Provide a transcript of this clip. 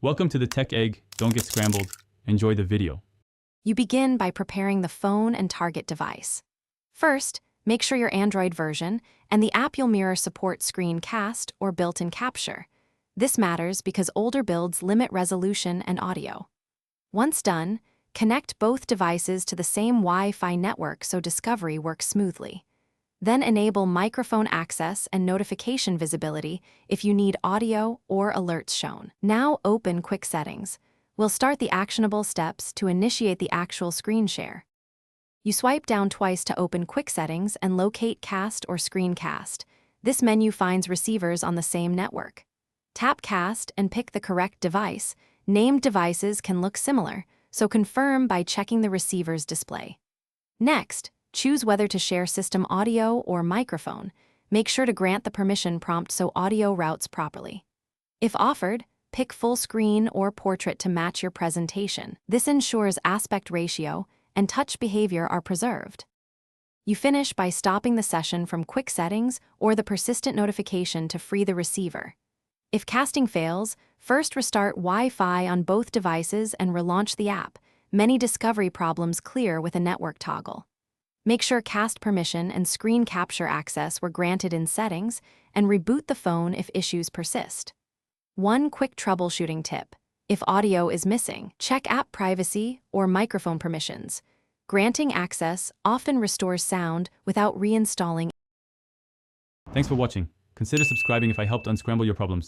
Welcome to the Tech Egg. Don't get scrambled. Enjoy the video. You begin by preparing the phone and target device. First, make sure your Android version and the app you'll mirror support screencast or built-in capture. This matters because older builds limit resolution and audio. Once done, connect both devices to the same Wi-Fi network so discovery works smoothly. Then enable microphone access and notification visibility if you need audio or alerts shown. Now open Quick Settings. We'll start the actionable steps to initiate the actual screen share. You swipe down twice to open Quick Settings and locate Cast or Screencast. This menu finds receivers on the same network. Tap Cast and pick the correct device. Named devices can look similar, so confirm by checking the receiver's display. Next, choose whether to share system audio or microphone. Make sure to grant the permission prompt so audio routes properly. If offered, pick full screen or portrait to match your presentation. This ensures aspect ratio and touch behavior are preserved. You finish by stopping the session from Quick Settings or the persistent notification to free the receiver. If casting fails, first restart Wi-Fi on both devices and relaunch the app. Many discovery problems clear with a network toggle. Make sure cast permission and screen capture access were granted in settings, and reboot the phone if issues persist. One quick troubleshooting tip: if audio is missing, check app privacy or microphone permissions. Granting access often restores sound without reinstalling. Thanks for watching. Consider subscribing if I helped unscramble your problems.